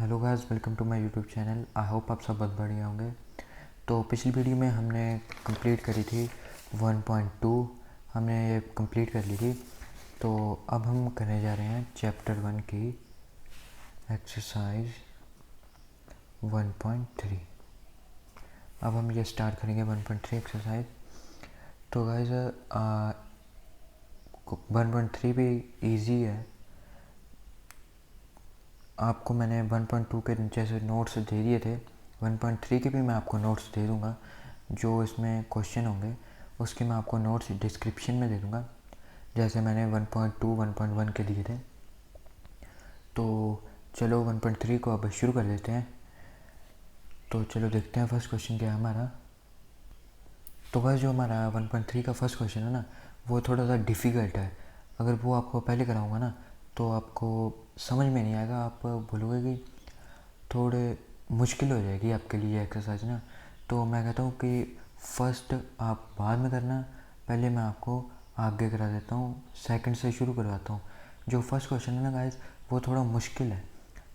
Hello guys, welcome to my YouTube channel. I hope आप सब बहुत बढ़िया होंगे। तो पिछली वीडियो में हमने कंप्लीट करी थी 1.2, हमने ये कंप्लीट कर ली थी। तो अब हम करने जा रहे हैं चैप्टर 1 की एक्सरसाइज 1.3। अब हम ये स्टार्ट करेंगे 1.3 एक्सरसाइज। तो गाइस 1.3 भी इजी है। आपको मैंने 1.2 के जैसे नोट्स दे दिए थे, 1.3 के भी मैं आपको नोट्स दे दूँगा। जो इसमें क्वेश्चन होंगे उसके मैं आपको नोट्स डिस्क्रिप्शन में दे दूँगा, जैसे मैंने 1.2 1.1 के दिए थे। तो चलो 1.3 को अब शुरू कर देते हैं। तो चलो देखते हैं फर्स्ट क्वेश्चन क्या है हमारा। तो बस जो हमारा 1.3 का फर्स्ट क्वेश्चन है ना, वो थोड़ा सा डिफ़िकल्ट है। अगर वो आपको पहले कराऊँगा ना तो आपको समझ में नहीं आएगा, आप बोलोगे कि थोड़े मुश्किल हो जाएगी आपके लिए एक्सरसाइज ना। तो मैं कहता हूँ कि फ़र्स्ट आप बाद में करना, पहले मैं आपको आगे करा देता हूँ, सेकंड से शुरू करवाता हूँ। जो फर्स्ट क्वेश्चन है ना गाइस, वो थोड़ा मुश्किल है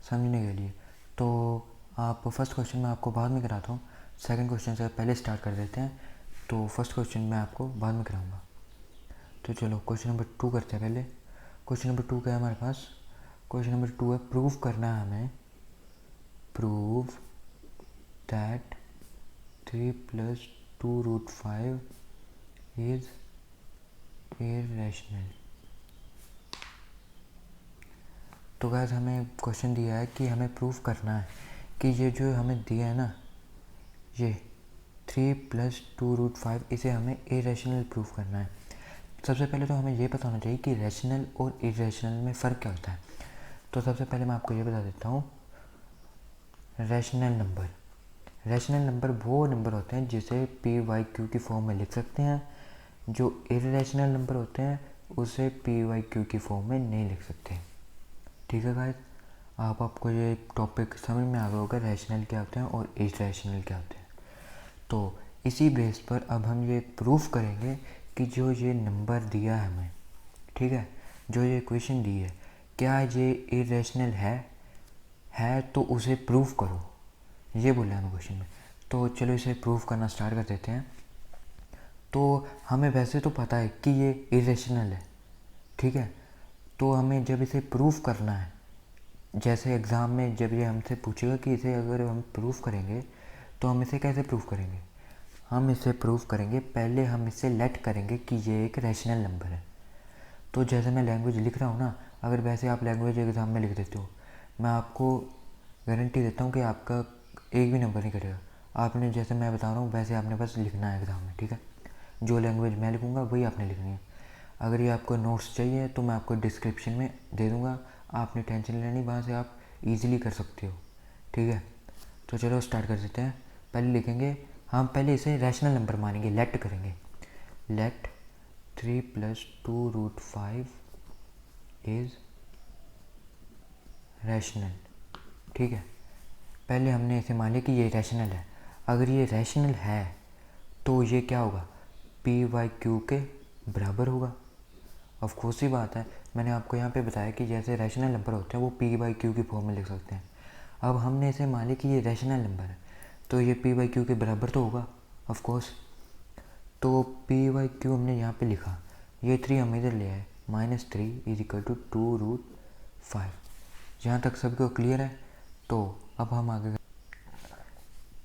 समझने के लिए। तो आप फर्स्ट क्वेश्चन मैं आपको बाद में कराता हूँ, सेकंड क्वेश्चन से पहले स्टार्ट कर देते हैं। तो फर्स्ट क्वेश्चन मैं आपको बाद में कराऊँगा। तो चलो क्वेश्चन नंबर 2 करते हैं पहले। क्वेश्चन नंबर 2 क्या है हमारे पास? क्वेश्चन नंबर 2 है, प्रूव करना है हमें, प्रूव दैट 3 + 2√5 इज़ इरेशनल। तो गाइस हमें क्वेश्चन दिया है कि हमें प्रूफ करना है कि ये जो हमें दिया है ना, ये 3 + 2√5, इसे हमें इरेशनल प्रूफ करना है। सबसे पहले तो हमें ये पता होना चाहिए कि रैशनल और इरेशनल में फ़र्क क्या होता है। तो सबसे पहले मैं आपको ये बता देता हूँ, रैशनल नंबर वो नंबर होते हैं जिसे p/q की फॉर्म में लिख सकते हैं। जो इरेशनल नंबर होते हैं उसे p/q की फॉर्म में नहीं लिख सकते। ठीक है गाइस, आपको ये टॉपिक समझ में आ गया होगा, रैशनल क्या होते हैं और इरेशनल क्या होते हैं। तो इसी बेस पर अब हम ये प्रूफ करेंगे कि जो ये नंबर दिया है हमें, ठीक है, जो ये इक्वेशन दी है, क्या ये इरेशनल है तो उसे प्रूफ करो, ये बोला हमें क्वेश्चन में। तो चलो इसे प्रूफ करना स्टार्ट कर देते हैं। तो हमें वैसे तो पता है कि ये इरेशनल है, ठीक है। तो हमें जब इसे प्रूफ करना है, जैसे एग्ज़ाम में जब ये हमसे पूछेगा कि इसे अगर हम प्रूफ करेंगे तो हम इसे कैसे प्रूफ करेंगे। हम इसे प्रूफ करेंगे, पहले हम इसे लेट करेंगे कि ये एक रैशनल नंबर है। तो जैसे मैं लैंग्वेज लिख रहा हूँ ना, अगर वैसे आप लैंग्वेज एग्ज़ाम में लिख देते हो, मैं आपको गारंटी देता हूँ कि आपका एक भी नंबर नहीं कटेगा। आपने जैसे मैं बता रहा हूँ वैसे आपने बस लिखना है एग्ज़ाम में, ठीक है। जो लैंग्वेज मैं लिखूँगा वही आपने लिखनी है। अगर ये आपको नोट्स चाहिए तो मैं आपको डिस्क्रिप्शन में दे दूँगा, आपने टेंशन लेनी, वहाँ से आप ईज़िली कर सकते हो, ठीक है। तो चलो स्टार्ट कर देते हैं। पहले लिखेंगे, हम पहले इसे रैशनल नंबर मानेंगे, लेट करेंगे, लेट 3 + 2√5 इज़ रैशनल, ठीक है। पहले हमने इसे मान लिया कि ये रैशनल है। अगर ये रैशनल है तो ये क्या होगा, p/q के बराबर होगा। ऑफ कोर्स ही बात है, मैंने आपको यहाँ पे बताया कि जैसे रैशनल नंबर होते हैं वो p/q की फॉर्म में लिख सकते हैं। अब हमने इसे मान लिया कि ये रैशनल नंबर है तो ये p/q के बराबर तो होगा ऑफ कोर्स। तो p/q हमने यहाँ पे लिखा, ये 3 हम इधर ले आए, -3 = 2√5। यहाँ तक सबको क्लियर है। तो अब हम आगे,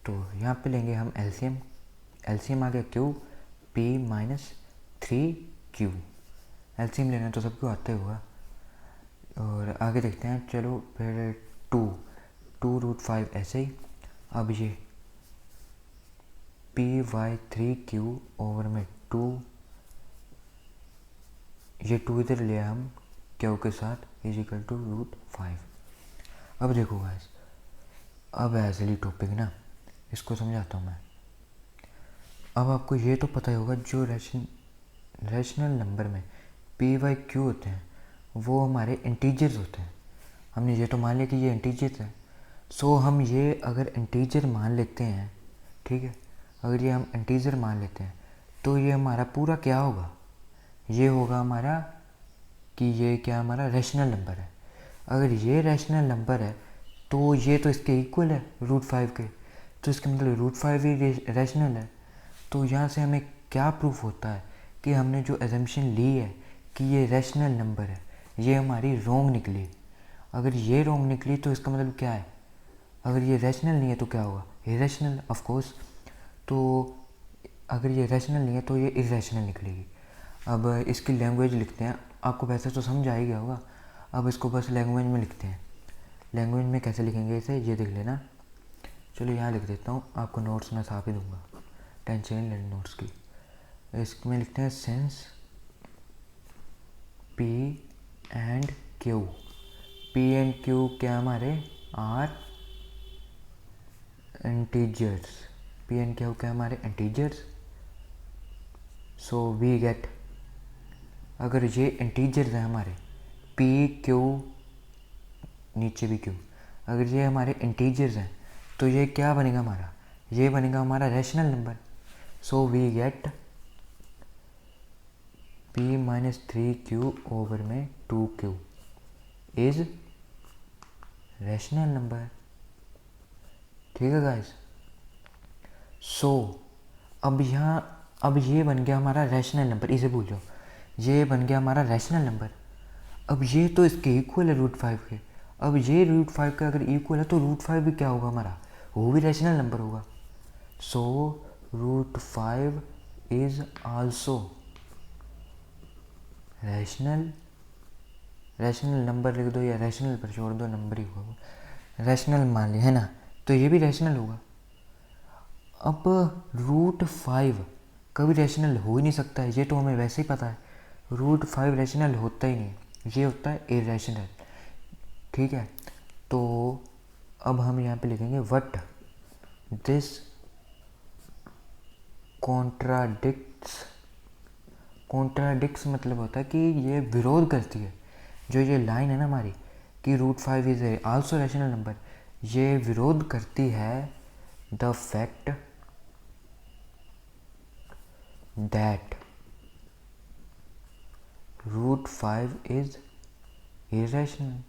तो यहाँ पे लेंगे हम एलसीएम। एलसीएम आ गया क्यू, p-3q। एलसीएम लेना तो सबको आता ही होगा। और आगे देखते हैं, चलो फिर 2√5 ऐसे ही। अब ये p/3q ओवर में 2, ये 2 इधर लिया हम क्यू के साथ, = √5। अब देखो गाइस, अब ऐसे टॉपिक ना, इसको समझाता हूँ मैं। अब आपको ये तो पता ही होगा, जो रैशनल नंबर में p/q होते हैं वो हमारे इंटीजर्स होते हैं। हमने ये तो मान लिया कि ये इंटीजर्स है। सो हम ये अगर इंटीजर मान लेते हैं, ठीक है, अगर ये हम इंटीजर मान लेते हैं तो ये हमारा पूरा क्या होगा, ये होगा हमारा कि ये क्या हमारा रैशनल नंबर है। अगर ये रैशनल नंबर है तो ये तो इसके इक्वल है रूट 5 के, तो इसका मतलब रूट 5 ही रैशनल है। तो यहाँ से हमें क्या प्रूफ होता है कि हमने जो एजम्पशन ली है कि ये रैशनल नंबर है, ये हमारी रॉन्ग निकली। अगर ये रॉन्ग निकली तो इसका मतलब क्या है, अगर ये रैशनल नहीं है तो क्या होगा, इरेशनल ऑफ कोर्स। तो अगर ये रैशनल नहीं है तो ये इरेशनल निकलेगी। अब इसकी लैंग्वेज लिखते हैं, आपको वैसे तो समझ आ ही गया होगा, अब इसको बस लैंग्वेज में लिखते हैं। लैंग्वेज में कैसे लिखेंगे इसे, ये देख लेना। चलो यहाँ लिख देता हूँ, आपको नोट्स मैं साफ ही दूंगा, टेंशन नहीं लेनी नोट्स की। इसमें लिखते हैं since P and Q, P and Q क्या हमारे are integers, P and Q क्या हमारे इंटीजर्स। सो वी गेट, अगर ये इंटीजर्स हैं हमारे P Q नीचे भी Q, अगर ये हमारे इंटीजर्स हैं तो ये क्या बनेगा हमारा, ये बनेगा हमारा rational number. So we get P minus 3Q over में 2Q इज रैशनल नंबर। ठीक है गाइस। सो अब ये बन गया हमारा रैशनल नंबर, इसे भूल जाओ, ये बन गया हमारा रैशनल नंबर। अब ये तो इसके इक्वल है रूट 5 के, अब ये रूट 5 का अगर इक्वल है तो रूट 5 भी क्या होगा हमारा, वो भी रैशनल नंबर होगा। So root 5 is also rational number लिख दो या रैशनल पर छोड़ दो, नंबर ही होगा, रैशनल मान लिया है ना, तो ये भी रैशनल होगा। अब रूट 5 कभी रैशनल हो ही नहीं सकता है, ये तो हमें वैसे ही पता है, रूट 5 रैशनल होता ही नहीं, ये होता है इरेशनल। ठीक है, तो अब हम यहाँ पे लिखेंगे व्हाट दिस कॉन्ट्राडिक्ट्स मतलब होता है कि ये विरोध करती है। जो ये लाइन है ना हमारी कि root 5 is also rational number, ये विरोध करती है the fact that root 5 is irrational.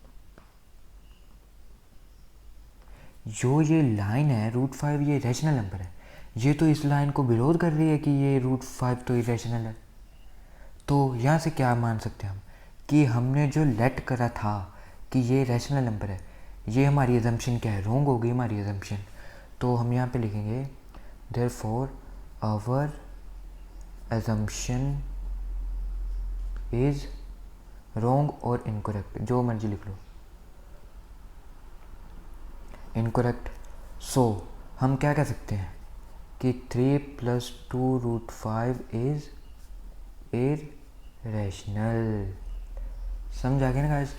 जो ये लाइन है रूट 5 ये रैशनल नंबर है, ये तो इस लाइन को विरोध कर रही है कि ये रूट 5 तो इरेशनल है। तो यहाँ से क्या मान सकते हैं हम कि हमने जो लेट करा था कि ये रैशनल नंबर है, ये हमारी अजम्पशन क्या है, रॉन्ग हो गई हमारी अजम्पशन। तो हम यहाँ पे लिखेंगे therefore our assumption is wrong और incorrect, जो मर्जी लिख लो, incorrect। सो हम क्या कह सकते हैं कि 3 + 2 रूट 5 इज इरेशनल। समझ आ गया ना गाइस।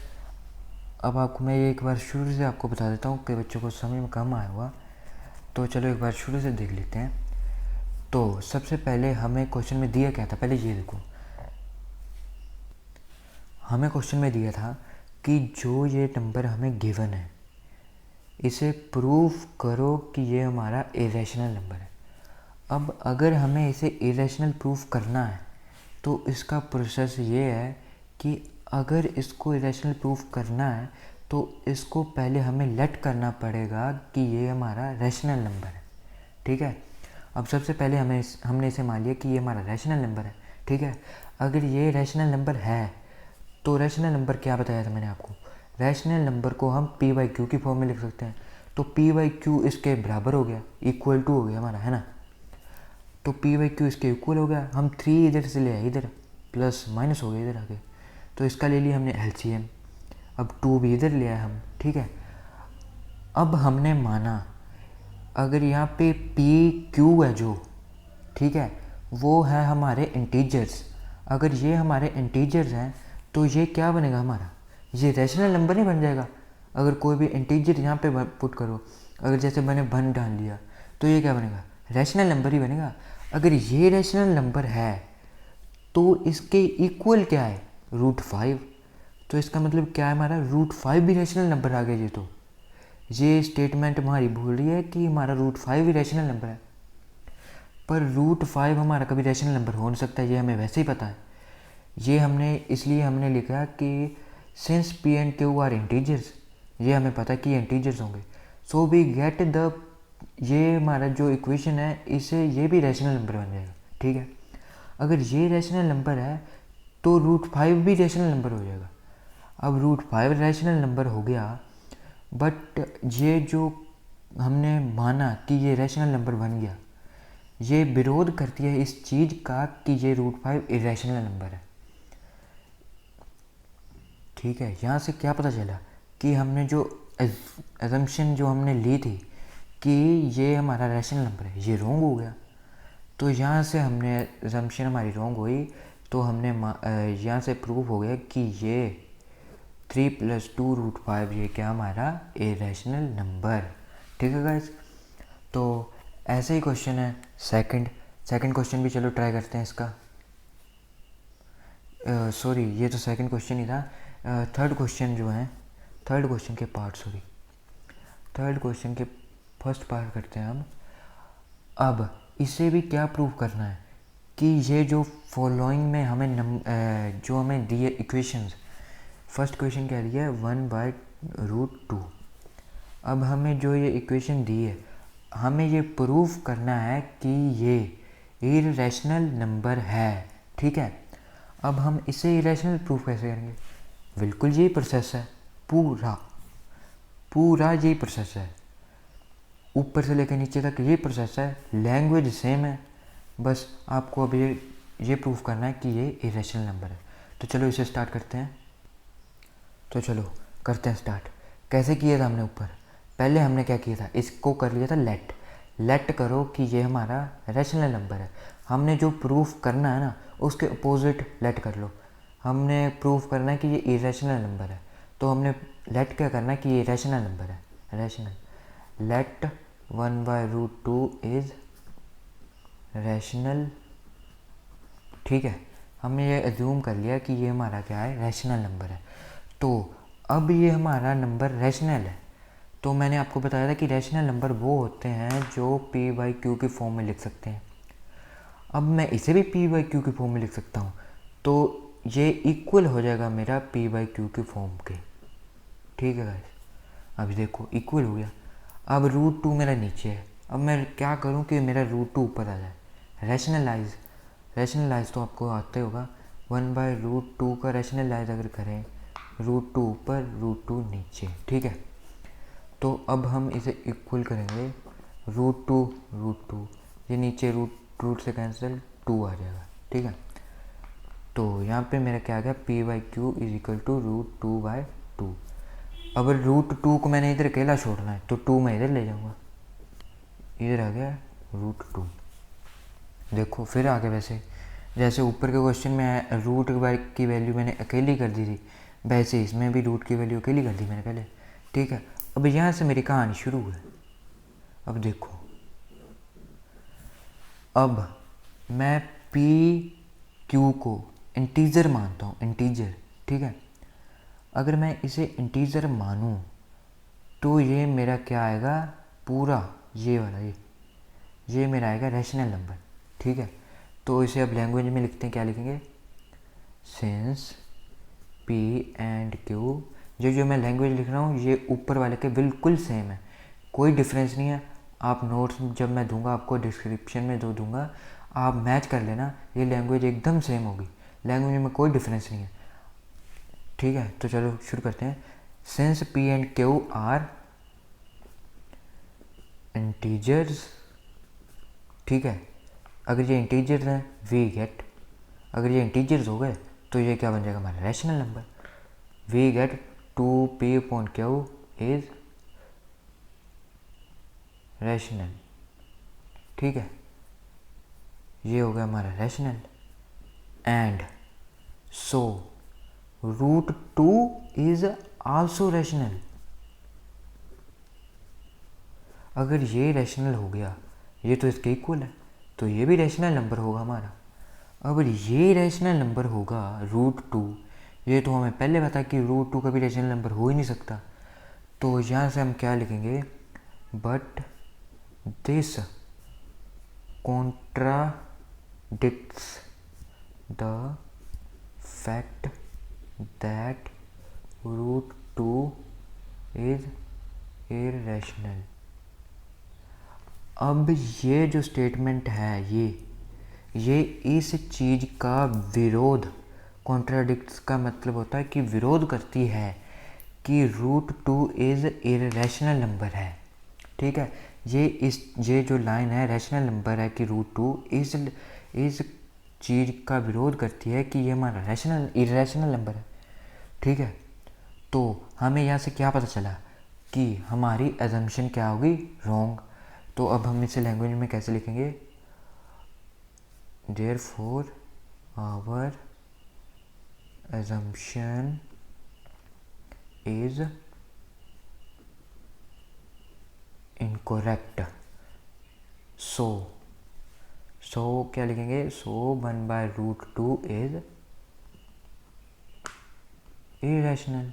अब आपको मैं एक बार शुरू से आपको बता देता हूँ कि बच्चों को समझ में कम आया हुआ, तो चलो एक बार शुरू से देख लेते हैं। तो सबसे पहले हमें क्वेश्चन में दिया क्या था, पहले ये देखो, हमें क्वेश्चन में दिया था कि जो ये नंबर हमें गिवन है इसे प्रूफ करो कि ये हमारा इरेशनल नंबर है। अब अगर हमें इसे इरेशनल प्रूफ करना है तो इसका प्रोसेस ये है कि अगर इसको इरेशनल प्रूफ करना है तो इसको पहले हमें लेट करना पड़ेगा कि ये हमारा रैशनल नंबर है। ठीक है, अब सबसे पहले हमने इसे मान लिया कि ये हमारा रैशनल नंबर है। ठीक है, अगर ये रैशनल नंबर है तो रैशनल नंबर क्या बताया था मैंने आपको, रैशनल नंबर को हम p/q की फॉर्म में लिख सकते हैं। तो p/q इसके बराबर हो गया, इक्वल टू हो गया हमारा, है ना। तो p/q इसके इक्वल हो गया, हम 3 इधर से ले आए, इधर प्लस माइनस हो गया इधर आगे, तो इसका ले लिया हमने LCM। अब 2 भी इधर ले आए हम। ठीक है, अब हमने माना अगर यहाँ पे PQ है जो, ठीक है, वो है हमारे इंटीजर्स। अगर ये हमारे इंटीजर्स हैं तो ये क्या बनेगा हमारा, ये रैशनल नंबर नहीं बन जाएगा। अगर कोई भी इंटीजर यहाँ पे पुट करो, अगर जैसे मैंने 1 डाल लिया तो ये क्या बनेगा, रैशनल नंबर ही बनेगा। अगर ये रैशनल नंबर है तो इसके इक्वल क्या है, रूट 5। तो इसका मतलब क्या है, हमारा रूट 5 भी रैशनल नंबर आ गया। ये तो ये स्टेटमेंट हमारी बोल रही है कि हमारा रूट 5 भी रैशनल नंबर है, पर रूट 5 हमारा कभी रैशनल नंबर हो नहीं सकता, ये हमें वैसे ही पता है। ये हमने इसलिए हमने लिखा कि since P and Q are integers, ये हमें पता है कि ये इंटीजर्स होंगे, सो वी गेट द, ये हमारा जो इक्वेशन है इसे ये भी रैशनल नंबर बन जाएगा। ठीक है, अगर ये रैशनल नंबर है तो √5 भी रैशनल नंबर हो जाएगा। अब √5 रैशनल नंबर हो गया, बट ये जो हमने माना कि ये रैशनल नंबर बन गया, ये विरोध करती है इस चीज़ का कि ये √5 इरेशनल नंबर है। ठीक है, यहाँ से क्या पता चला कि हमने जो एजम्पशन जो हमने ली थी कि ये हमारा रैशनल नंबर है, ये रॉन्ग हो गया। तो यहाँ से हमने एजम्पशन हमारी रॉन्ग हुई, तो हमने यहाँ से प्रूफ हो गया कि ये 3 + 2 √5 ये क्या हमारा इरेशनल नंबर। ठीक है गाइस, तो ऐसे ही क्वेश्चन है सेकंड क्वेश्चन भी चलो ट्राई करते हैं इसका। सॉरी ये तो सेकंड क्वेश्चन ही था। थर्ड क्वेश्चन जो है, थर्ड क्वेश्चन के फर्स्ट पार्ट करते हैं हम। अब इसे भी क्या प्रूव करना है कि ये जो फॉलोइंग में हमें जो हमें दिए इक्वेशंस, फर्स्ट क्वेश्चन क्या दिया है 1/√2। अब हमें जो ये इक्वेशन दी है हमें ये प्रूव करना है कि ये इरेशनल नंबर है। ठीक है, अब हम इसे इरेशनल प्रूफ कैसे करेंगे? बिल्कुल यही प्रोसेस है, पूरा यही प्रोसेस है, ऊपर से लेकर नीचे तक ये प्रोसेस है, लैंग्वेज सेम है, बस आपको अब ये प्रूफ करना है कि ये इरेशनल नंबर है। तो चलो इसे स्टार्ट करते हैं। तो चलो करते हैं स्टार्ट। कैसे किया था हमने ऊपर? पहले हमने क्या किया था, इसको कर लिया था लेट करो कि ये हमारा रैशनल नंबर है। हमने जो प्रूफ करना है ना उसके अपोजिट लेट कर लो। हमने प्रूफ करना है कि ये इरेशनल नंबर है, तो हमने लेट क्या करना है कि ये रैशनल नंबर है, रैशनल। Let 1/√2 is rational. ठीक है, हमने ये एज्यूम कर लिया कि ये हमारा क्या है, रैशनल नंबर है। तो अब ये हमारा नंबर रैशनल है। तो मैंने आपको बताया था कि रैशनल नंबर वो होते हैं जो p/q की फॉर्म में लिख सकते हैं। अब मैं इसे भी p/q की फॉर्म में लिख सकता हूँ, तो ये इक्वल हो जाएगा मेरा p/q की फॉर्म के। ठीक है गाइस, अभी देखो इक्वल हो गया। अब √2 मेरा नीचे है, अब मैं क्या करूँ कि मेरा √2 ऊपर आ जाए। रैशनलाइज तो आपको आते होगा, 1/√2 का रैशनलाइज अगर करें, √2 ऊपर √2 नीचे। ठीक है, तो अब हम इसे इक्वल करेंगे, √2 ये नीचे रूट से कैंसिल 2 आ जाएगा। ठीक है, तो यहाँ पे मेरा क्या आ गया, p/q = √2/2। अब √2 को मैंने इधर अकेला छोड़ना है तो 2 मैं इधर ले जाऊँगा, इधर आ गया √2। देखो फिर आगे वैसे जैसे ऊपर के क्वेश्चन में रूट की वैल्यू मैंने अकेली कर दी थी, वैसे इसमें भी रूट की वैल्यू अकेली कर दी मैंने पहले। ठीक है, अब यहाँ से मेरी कहानी शुरू है। अब देखो, अब मैं p/q को इंटीजर मानता हूँ, इंटीजर। ठीक है, अगर मैं इसे इंटीजर मानूँ तो ये मेरा क्या आएगा, पूरा ये वाला ये मेरा आएगा रैशनल नंबर। ठीक है, तो इसे अब लैंग्वेज में लिखते हैं, क्या लिखेंगे, सिंस p एंड q, जो मैं लैंग्वेज लिख रहा हूँ ये ऊपर वाले के बिल्कुल सेम है, कोई डिफरेंस नहीं है। आप नोट्स जब मैं दूंगा आपको डिस्क्रिप्शन में दूंगा, आप मैच कर लेना, ये लैंग्वेज एकदम सेम होगी, लैंग्वेज में कोई डिफरेंस नहीं है। ठीक है, तो चलो शुरू करते हैं। Since p and q are integers. ठीक है, अगर ये इंटीजर्स हैं वी गेट, अगर ये इंटीजर्स हो गए तो ये क्या बन जाएगा, हमारा rational number. We get 2p/q is rational. ठीक है, ये हो गया हमारा rational. And so √2 is also rational. अगर ये रैशनल हो गया, ये तो इसके इक्वल है, तो ये भी रैशनल नंबर होगा हमारा। अगर ये रैशनल नंबर होगा √2, ये तो हमें पहले पता कि √2 का भी रैशनल नंबर हो ही नहीं सकता, तो यहाँ से हम क्या लिखेंगे, but this contradicts the fact that √2 is irrational. अब ये जो स्टेटमेंट है ये इस चीज़ का विरोध, कॉन्ट्राडिक्ट्स का मतलब होता है कि विरोध करती है कि √2 इज़ इरेशनल नंबर है। ठीक है, ये जो लाइन है रैशनल नंबर है कि √2 इस चीज़ का विरोध करती है कि ये हमारा इरेशनल नंबर है। ठीक है, तो हमें यहाँ से क्या पता चला कि हमारी अजम्पशन क्या होगी, रॉन्ग। तो अब हम इसे लैंग्वेज में कैसे लिखेंगे, therefore our assumption is incorrect। so क्या लिखेंगे, 1/√2 is irrational।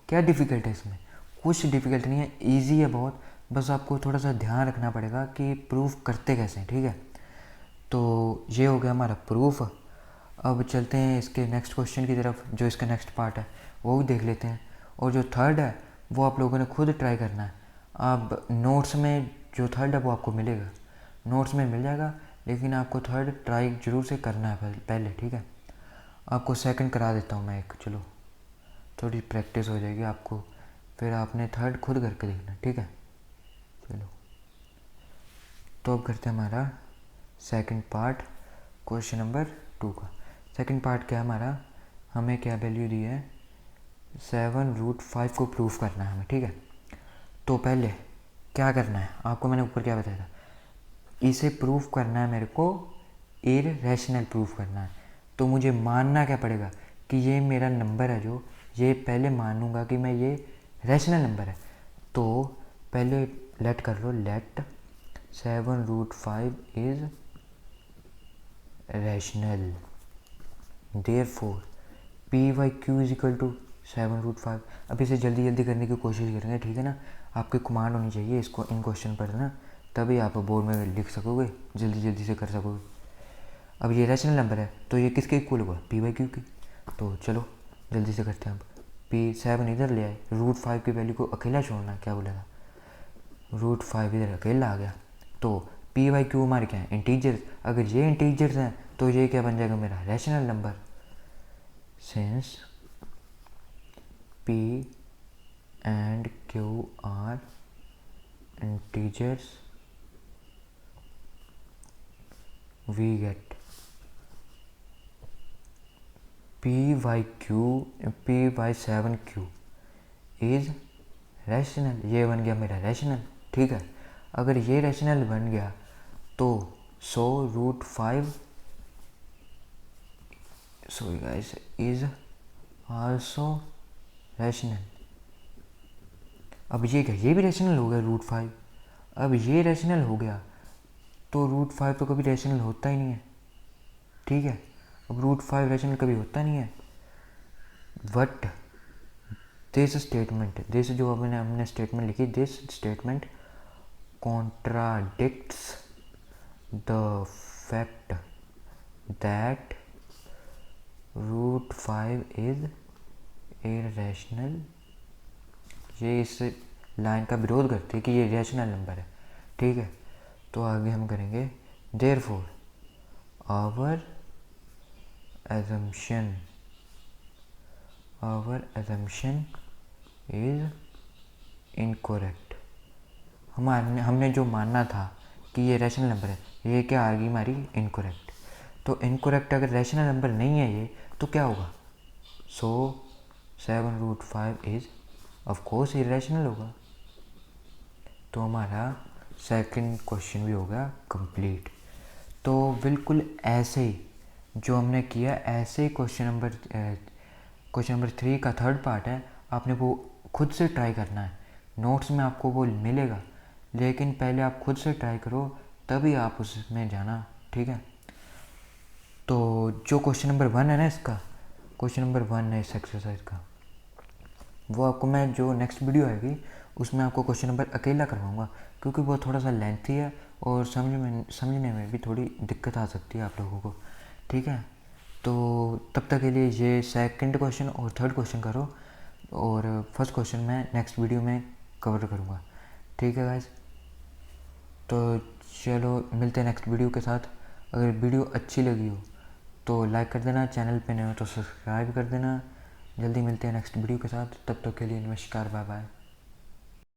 क्या डिफ़िकल्ट है इसमें, कुछ डिफ़िकल्ट नहीं है, इजी है बहुत। बस आपको थोड़ा सा ध्यान रखना पड़ेगा कि प्रूफ करते कैसे हैं। ठीक है, तो ये हो गया हमारा प्रूफ। अब चलते हैं इसके नेक्स्ट क्वेश्चन की तरफ, जो इसका नेक्स्ट पार्ट है वो भी देख लेते हैं। और जो थर्ड है वो आप लोगों ने खुद ट्राई करना है। अब नोट्स में जो थर्ड है वो आपको मिलेगा, नोट्स में मिल जाएगा, लेकिन आपको थर्ड ट्राई ज़रूर से करना है पहले। ठीक है, आपको सेकंड करा देता हूँ मैं एक, चलो थोड़ी प्रैक्टिस हो जाएगी आपको, फिर आपने थर्ड खुद करके देखना। ठीक है, चलो तो अब करते हैं हमारा सेकंड पार्ट, क्वेश्चन नंबर 2 का। सेकंड पार्ट क्या है हमारा, हमें क्या वैल्यू दी है, 7√5 को प्रूफ करना है हमें। ठीक है, तो पहले क्या करना है, आपको मैंने ऊपर क्या बताया था, इसे प्रूफ करना है मेरे को, इरेशनल प्रूफ करना है। तो मुझे मानना क्या पड़ेगा कि ये मेरा नंबर है, जो ये पहले मानूंगा कि मैं ये रैशनल नंबर है। तो पहले लेट कर लो, let 7√5 is rational, therefore p/q is equal to 7√5। अब इसे जल्दी जल्दी करने की कोशिश करेंगे। ठीक है ना, आपकी कमांड होनी चाहिए इसको, इन क्वेश्चन पर ना, तभी आप बोर्ड में लिख सकोगे, जल्दी जल्दी से कर सकोगे। अब ये रैशनल नंबर है तो ये किसके इक्वल होगा, p/q की। तो चलो जल्दी से करते हैं। अब p7 इधर ले आए, √5 की वैल्यू को अकेला छोड़ना, क्या बोलेगा, √5 इधर अकेला आ गया। तो p/q हमारे क्या है, इंटीजर्स। अगर ये इंटीजर्स हैं तो ये क्या बन जाएगा, मेरा rational number. Since p and q are integers, we get p/7q is rational. ये बन गया मेरा रैशनल। ठीक है, अगर ये रैशनल बन गया तो 100√5 sorry guys is also rational. अब ये क्या, ये भी रैशनल हो गया √5। अब ये रैशनल हो गया तो √5 तो कभी रैशनल होता ही नहीं है। ठीक है, अब √5 रैशनल कभी होता नहीं है। बट दिस स्टेटमेंट, दिस जो हमने स्टेटमेंट लिखी, this statement contradicts the fact that √5 is irrational. ये इस लाइन का विरोध करती है कि ये रैशनल नंबर है। ठीक है, तो आगे हम करेंगे, therefore our assumption is incorrect. हमने जो मानना था कि ये रैशनल नंबर है, ये क्या आ गई हमारी, इनकोरेक्ट। तो इनकोरेक्ट अगर रैशनल नंबर नहीं है ये, तो क्या होगा, 7√5 इज़ ऑफ कोर्स इरेशनल होगा। तो हमारा सेकंड क्वेश्चन भी होगा कंप्लीट। तो बिल्कुल ऐसे ही जो हमने किया, ऐसे ही क्वेश्चन नंबर 3 का थर्ड पार्ट है, आपने वो खुद से ट्राई करना है। नोट्स में आपको वो मिलेगा, लेकिन पहले आप खुद से ट्राई करो, तभी आप उसमें जाना। ठीक है, तो जो क्वेश्चन नंबर 1 है ना, इसका क्वेश्चन नंबर 1 है इस एक्सरसाइज का, वो आपको मैं जो नेक्स्ट वीडियो आएगी उसमें आपको क्वेश्चन नंबर अकेला करवाऊँगा, क्योंकि वो थोड़ा सा लेंथी है और समझने में भी थोड़ी दिक्कत आ सकती है आप लोगों को। ठीक है, तो तब तक के लिए ये सेकंड क्वेश्चन और थर्ड क्वेश्चन करो, और फर्स्ट क्वेश्चन मैं नेक्स्ट वीडियो में कवर करूँगा। ठीक है गाइस, तो चलो मिलते हैं नेक्स्ट वीडियो के साथ। अगर वीडियो अच्छी लगी हो तो लाइक कर देना, चैनल पे नए हो तो सब्सक्राइब कर देना। जल्दी मिलते हैं नेक्स्ट वीडियो के साथ, तब तक के लिए नमस्कार, बाय बाय।